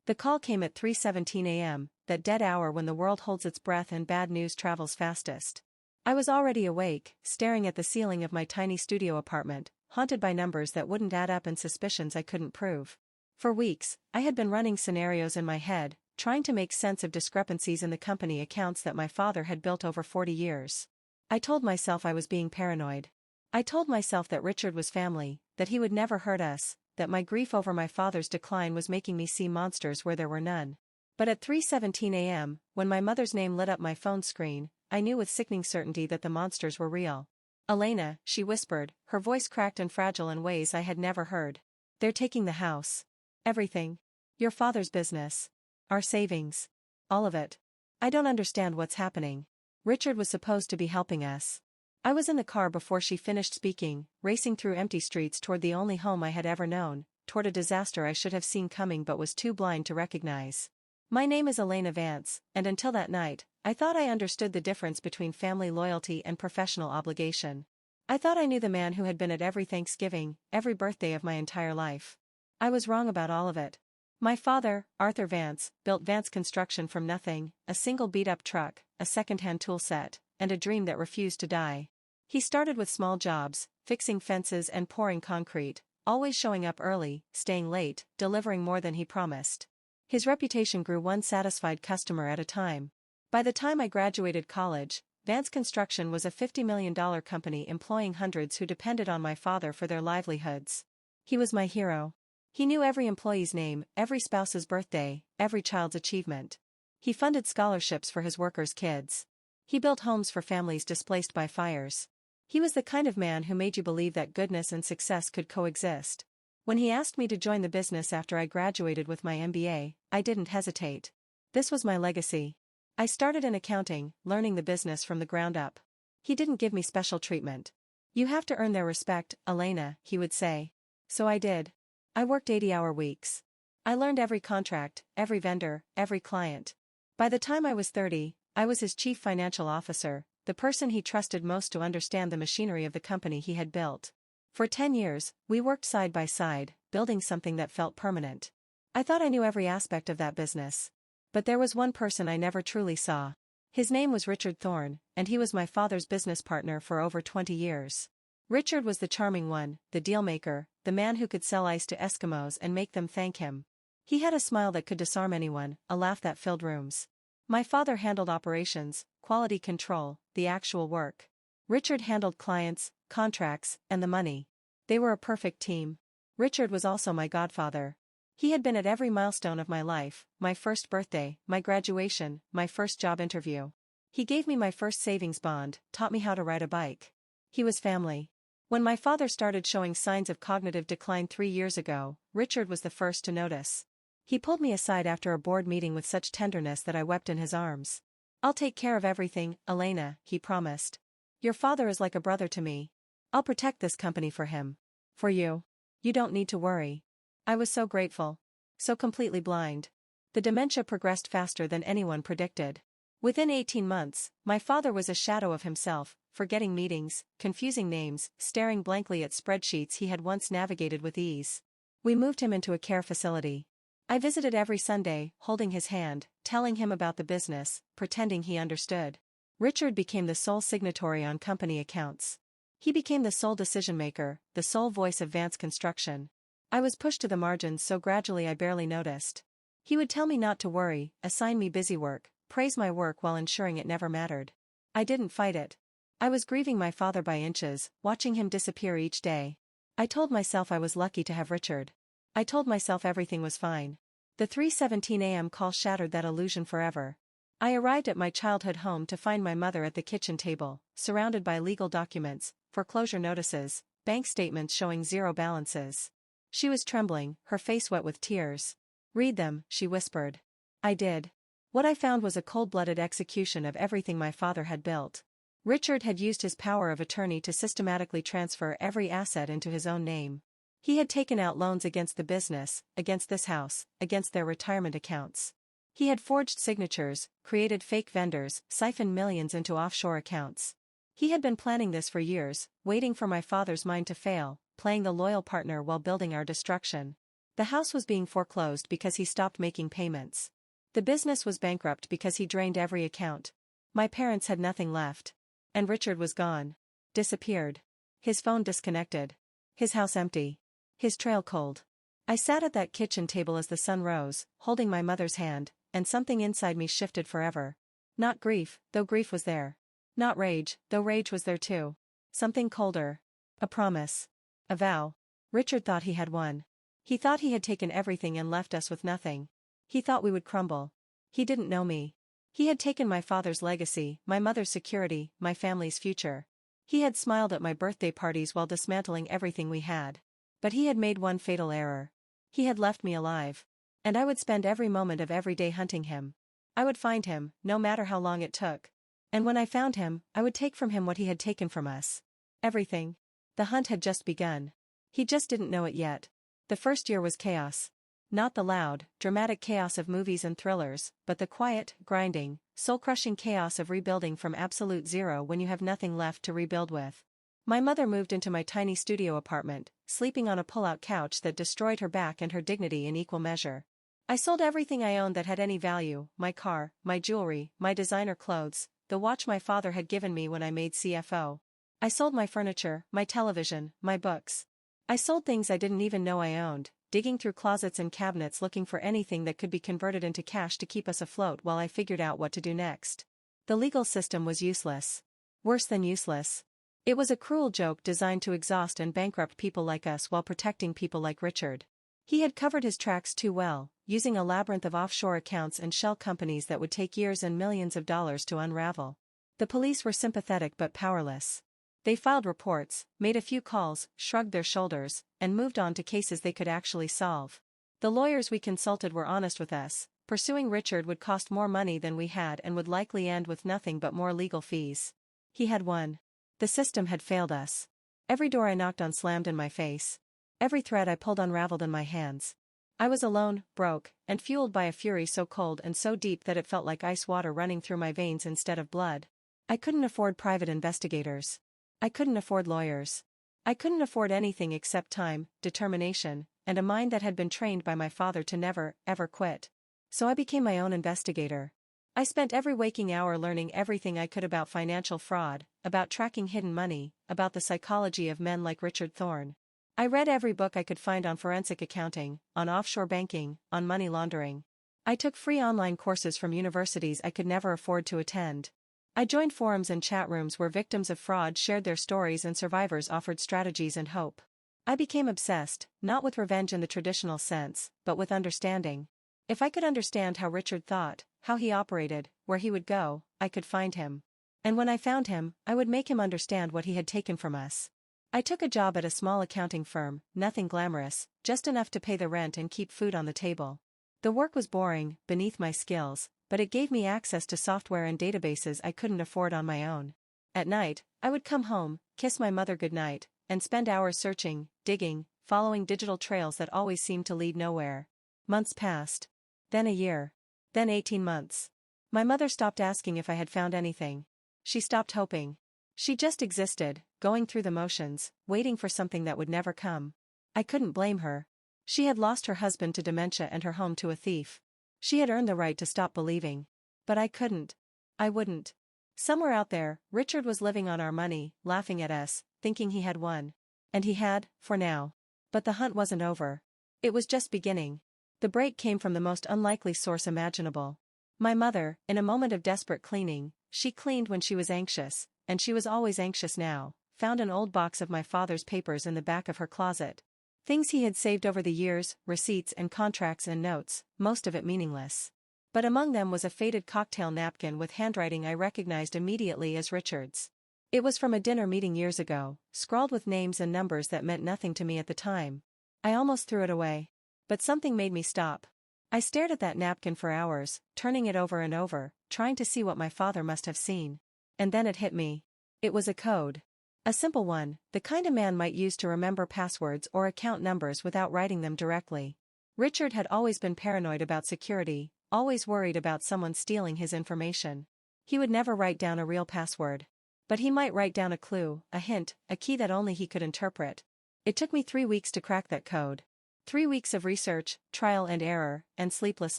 The call came at 3:17 a.m., that dead hour when the world holds its breath and bad news travels fastest. I was already awake, staring at the ceiling of my tiny studio apartment, haunted by numbers that wouldn't add up and suspicions I couldn't prove. For weeks, I had been running scenarios in my head, trying to make sense of discrepancies in the company accounts that my father had built over 40 years. I told myself I was being paranoid. I told myself that Richard was family, that he would never hurt us, that my grief over my father's decline was making me see monsters where there were none. But at 3:17 a.m., when my mother's name lit up my phone screen, I knew with sickening certainty that the monsters were real. "Elena," she whispered, her voice cracked and fragile in ways I had never heard. "They're taking the house. Everything. Your father's business. Our savings. All of it. I don't understand what's happening. Richard was supposed to be helping us." I was in the car before she finished speaking, racing through empty streets toward the only home I had ever known, toward a disaster I should have seen coming but was too blind to recognize. My name is Elena Vance, and until that night, I thought I understood the difference between family loyalty and professional obligation. I thought I knew the man who had been at every Thanksgiving, every birthday of my entire life. I was wrong about all of it. My father, Arthur Vance, built Vance Construction from nothing, a single beat-up truck, a second-hand tool set, and a dream that refused to die. He started with small jobs, fixing fences and pouring concrete, always showing up early, staying late, delivering more than he promised. His reputation grew one satisfied customer at a time. By the time I graduated college, Vance Construction was a $50 million company employing hundreds who depended on my father for their livelihoods. He was my hero. He knew every employee's name, every spouse's birthday, every child's achievement. He funded scholarships for his workers' kids. He built homes for families displaced by fires. He was the kind of man who made you believe that goodness and success could coexist. When he asked me to join the business after I graduated with my MBA, I didn't hesitate. This was my legacy. I started in accounting, learning the business from the ground up. He didn't give me special treatment. "You have to earn their respect, Elena," he would say. So I did. I worked 80-hour weeks. I learned every contract, every vendor, every client. By the time I was 30, I was his chief financial officer, the person he trusted most to understand the machinery of the company he had built. For 10 years, we worked side by side, building something that felt permanent. I thought I knew every aspect of that business. But there was one person I never truly saw. His name was Richard Thorne, and he was my father's business partner for over 20 years. Richard was the charming one, the deal-maker, the man who could sell ice to Eskimos and make them thank him. He had a smile that could disarm anyone, a laugh that filled rooms. My father handled operations, quality control, the actual work. Richard handled clients, contracts, and the money. They were a perfect team. Richard was also my godfather. He had been at every milestone of my life, my first birthday, my graduation, my first job interview. He gave me my first savings bond, taught me how to ride a bike. He was family. When my father started showing signs of cognitive decline 3 years ago, Richard was the first to notice. He pulled me aside after a board meeting with such tenderness that I wept in his arms. "I'll take care of everything, Elena," he promised. "Your father is like a brother to me. I'll protect this company for him. For you. You don't need to worry." I was so grateful. So completely blind. The dementia progressed faster than anyone predicted. Within 18 months, my father was a shadow of himself, forgetting meetings, confusing names, staring blankly at spreadsheets he had once navigated with ease. We moved him into a care facility. I visited every Sunday, holding his hand, telling him about the business, pretending he understood. Richard became the sole signatory on company accounts. He became the sole decision-maker, the sole voice of Vance Construction. I was pushed to the margins so gradually I barely noticed. He would tell me not to worry, assign me busy work, praise my work while ensuring it never mattered. I didn't fight it. I was grieving my father by inches, watching him disappear each day. I told myself I was lucky to have Richard. I told myself everything was fine. The 3:17 a.m. call shattered that illusion forever. I arrived at my childhood home to find my mother at the kitchen table, surrounded by legal documents, foreclosure notices, bank statements showing zero balances. She was trembling, her face wet with tears. "Read them," she whispered. I did. What I found was a cold-blooded execution of everything my father had built. Richard had used his power of attorney to systematically transfer every asset into his own name. He had taken out loans against the business, against this house, against their retirement accounts. He had forged signatures, created fake vendors, siphoned millions into offshore accounts. He had been planning this for years, waiting for my father's mind to fail, playing the loyal partner while building our destruction. The house was being foreclosed because he stopped making payments. The business was bankrupt because he drained every account. My parents had nothing left. And Richard was gone. Disappeared. His phone disconnected. His house empty. His trail cold. I sat at that kitchen table as the sun rose, holding my mother's hand, and something inside me shifted forever. Not grief, though grief was there. Not rage, though rage was there too. Something colder. A promise. A vow. Richard thought he had won. He thought he had taken everything and left us with nothing. He thought we would crumble. He didn't know me. He had taken my father's legacy, my mother's security, my family's future. He had smiled at my birthday parties while dismantling everything we had. But he had made one fatal error. He had left me alive. And I would spend every moment of every day hunting him. I would find him, no matter how long it took. And when I found him, I would take from him what he had taken from us. Everything. The hunt had just begun. He just didn't know it yet. The first year was chaos. Not the loud, dramatic chaos of movies and thrillers, but the quiet, grinding, soul-crushing chaos of rebuilding from absolute zero when you have nothing left to rebuild with. My mother moved into my tiny studio apartment, sleeping on a pull-out couch that destroyed her back and her dignity in equal measure. I sold everything I owned that had any value, my car, my jewelry, my designer clothes, the watch my father had given me when I made CFO. I sold my furniture, my television, my books. I sold things I didn't even know I owned, digging through closets and cabinets looking for anything that could be converted into cash to keep us afloat while I figured out what to do next. The legal system was useless. Worse than useless. It was a cruel joke designed to exhaust and bankrupt people like us while protecting people like Richard. He had covered his tracks too well, using a labyrinth of offshore accounts and shell companies that would take years and millions of dollars to unravel. The police were sympathetic but powerless. They filed reports, made a few calls, shrugged their shoulders, and moved on to cases they could actually solve. The lawyers we consulted were honest with us. Pursuing Richard would cost more money than we had and would likely end with nothing but more legal fees. He had won. The system had failed us. Every door I knocked on slammed in my face. Every thread I pulled unraveled in my hands. I was alone, broke, and fueled by a fury so cold and so deep that it felt like ice water running through my veins instead of blood. I couldn't afford private investigators. I couldn't afford lawyers. I couldn't afford anything except time, determination, and a mind that had been trained by my father to never, ever quit. So I became my own investigator. I spent every waking hour learning everything I could about financial fraud, about tracking hidden money, about the psychology of men like Richard Thorne. I read every book I could find on forensic accounting, on offshore banking, on money laundering. I took free online courses from universities I could never afford to attend. I joined forums and chat rooms where victims of fraud shared their stories and survivors offered strategies and hope. I became obsessed, not with revenge in the traditional sense, but with understanding. If I could understand how Richard thought, how he operated, where he would go, I could find him. And when I found him, I would make him understand what he had taken from us. I took a job at a small accounting firm, nothing glamorous, just enough to pay the rent and keep food on the table. The work was boring, beneath my skills, but it gave me access to software and databases I couldn't afford on my own. At night, I would come home, kiss my mother goodnight, and spend hours searching, digging, following digital trails that always seemed to lead nowhere. Months passed. Then a year. Then 18 months. My mother stopped asking if I had found anything. She stopped hoping. She just existed, going through the motions, waiting for something that would never come. I couldn't blame her. She had lost her husband to dementia and her home to a thief. She had earned the right to stop believing. But I couldn't. I wouldn't. Somewhere out there, Richard was living on our money, laughing at us, thinking he had won. And he had, for now. But the hunt wasn't over. It was just beginning. The break came from the most unlikely source imaginable. My mother, in a moment of desperate cleaning, she cleaned when she was anxious, and she was always anxious now, found an old box of my father's papers in the back of her closet. Things he had saved over the years, receipts and contracts and notes, most of it meaningless. But among them was a faded cocktail napkin with handwriting I recognized immediately as Richard's. It was from a dinner meeting years ago, scrawled with names and numbers that meant nothing to me at the time. I almost threw it away. But something made me stop. I stared at that napkin for hours, turning it over and over, trying to see what my father must have seen. And then it hit me. It was a code. A simple one, the kind a man might use to remember passwords or account numbers without writing them directly. Richard had always been paranoid about security, always worried about someone stealing his information. He would never write down a real password. But he might write down a clue, a hint, a key that only he could interpret. It took me 3 weeks to crack that code. 3 weeks of research, trial and error, and sleepless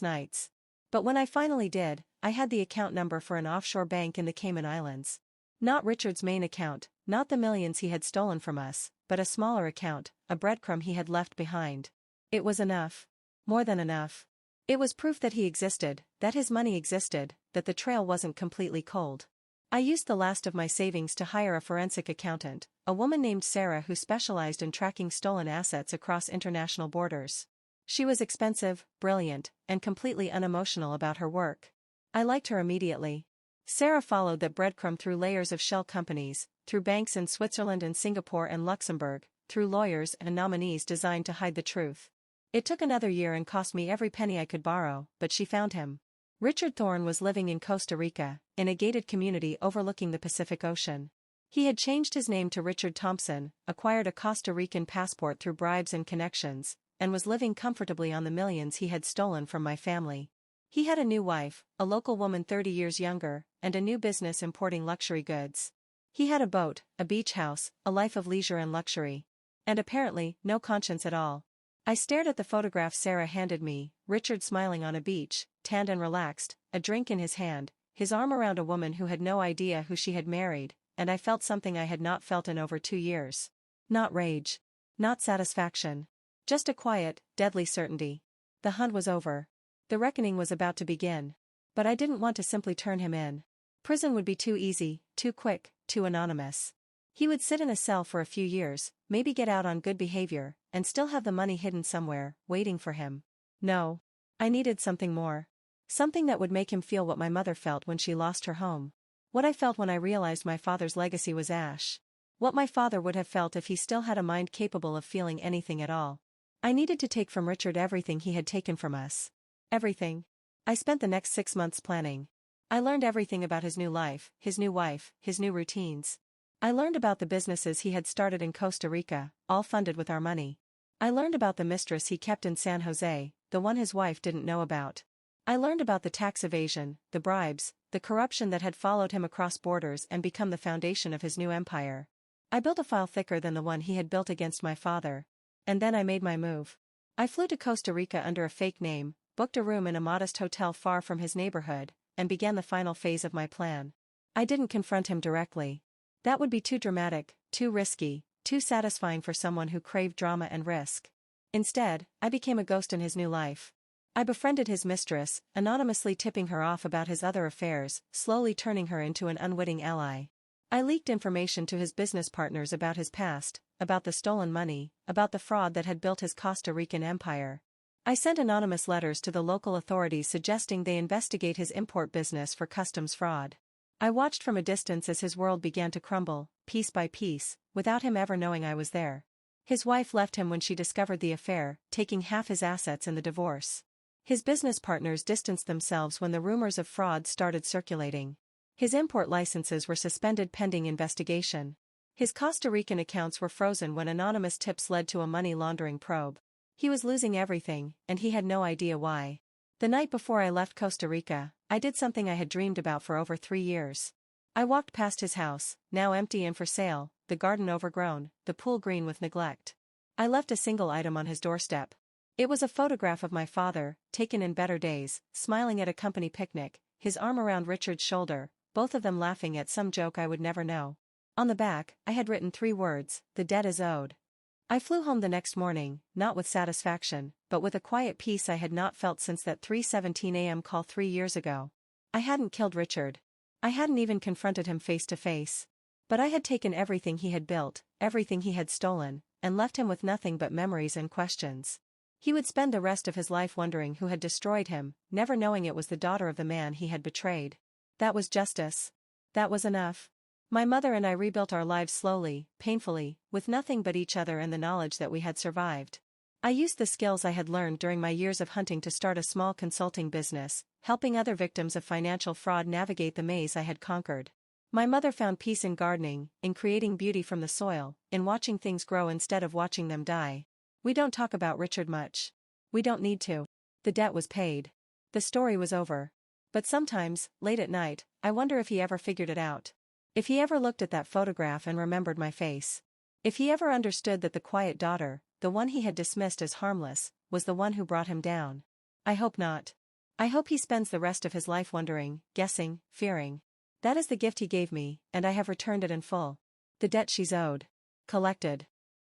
nights. But when I finally did, I had the account number for an offshore bank in the Cayman Islands. Not Richard's main account, not the millions he had stolen from us, but a smaller account, a breadcrumb he had left behind. It was enough. More than enough. It was proof that he existed, that his money existed, that the trail wasn't completely cold. I used the last of my savings to hire a forensic accountant, a woman named Sarah who specialized in tracking stolen assets across international borders. She was expensive, brilliant, and completely unemotional about her work. I liked her immediately. Sarah followed that breadcrumb through layers of shell companies, through banks in Switzerland and Singapore and Luxembourg, through lawyers and nominees designed to hide the truth. It took another year and cost me every penny I could borrow, but she found him. Richard Thorne was living in Costa Rica, in a gated community overlooking the Pacific Ocean. He had changed his name to Richard Thompson, acquired a Costa Rican passport through bribes and connections, and was living comfortably on the millions he had stolen from my family. He had a new wife, a local woman 30 years younger, and a new business importing luxury goods. He had a boat, a beach house, a life of leisure and luxury. And apparently, no conscience at all. I stared at the photograph Sarah handed me, Richard smiling on a beach, tanned and relaxed, a drink in his hand, his arm around a woman who had no idea who she had married, and I felt something I had not felt in over 2 years. Not rage. Not satisfaction. Just a quiet, deadly certainty. The hunt was over. The reckoning was about to begin. But I didn't want to simply turn him in. Prison would be too easy, too quick, too anonymous. He would sit in a cell for a few years, maybe get out on good behavior, and still have the money hidden somewhere, waiting for him. No. I needed something more. Something that would make him feel what my mother felt when she lost her home. What I felt when I realized my father's legacy was ash. What my father would have felt if he still had a mind capable of feeling anything at all. I needed to take from Richard everything he had taken from us. Everything. I spent the next 6 months planning. I learned everything about his new life, his new wife, his new routines. I learned about the businesses he had started in Costa Rica, all funded with our money. I learned about the mistress he kept in San Jose, the one his wife didn't know about. I learned about the tax evasion, the bribes, the corruption that had followed him across borders and become the foundation of his new empire. I built a file thicker than the one he had built against my father. And then I made my move. I flew to Costa Rica under a fake name, booked a room in a modest hotel far from his neighborhood, and began the final phase of my plan. I didn't confront him directly. That would be too dramatic, too risky, too satisfying for someone who craved drama and risk. Instead, I became a ghost in his new life. I befriended his mistress, anonymously tipping her off about his other affairs, slowly turning her into an unwitting ally. I leaked information to his business partners about his past, about the stolen money, about the fraud that had built his Costa Rican empire. I sent anonymous letters to the local authorities suggesting they investigate his import business for customs fraud. I watched from a distance as his world began to crumble, piece by piece, without him ever knowing I was there. His wife left him when she discovered the affair, taking half his assets in the divorce. His business partners distanced themselves when the rumors of fraud started circulating. His import licenses were suspended pending investigation. His Costa Rican accounts were frozen when anonymous tips led to a money laundering probe. He was losing everything, and he had no idea why. The night before I left Costa Rica, I did something I had dreamed about for over 3 years. I walked past his house, now empty and for sale, the garden overgrown, the pool green with neglect. I left a single item on his doorstep. It was a photograph of my father, taken in better days, smiling at a company picnic, his arm around Richard's shoulder, both of them laughing at some joke I would never know. On the back, I had written 3 words, "The debt is owed." I flew home the next morning, not with satisfaction, but with a quiet peace I had not felt since that 3:17 a.m. call 3 years ago. I hadn't killed Richard. I hadn't even confronted him face to face. But I had taken everything he had built, everything he had stolen, and left him with nothing but memories and questions. He would spend the rest of his life wondering who had destroyed him, never knowing it was the daughter of the man he had betrayed. That was justice. That was enough. My mother and I rebuilt our lives slowly, painfully, with nothing but each other and the knowledge that we had survived. I used the skills I had learned during my years of hunting to start a small consulting business, helping other victims of financial fraud navigate the maze I had conquered. My mother found peace in gardening, in creating beauty from the soil, in watching things grow instead of watching them die. We don't talk about Richard much. We don't need to. The debt was paid. The story was over. But sometimes, late at night, I wonder if he ever figured it out. If he ever looked at that photograph and remembered my face. If he ever understood that the quiet daughter, the one he had dismissed as harmless, was the one who brought him down. I hope not. I hope he spends the rest of his life wondering, guessing, fearing. That is the gift he gave me, and I have returned it in full. The debt she's owed. Collected.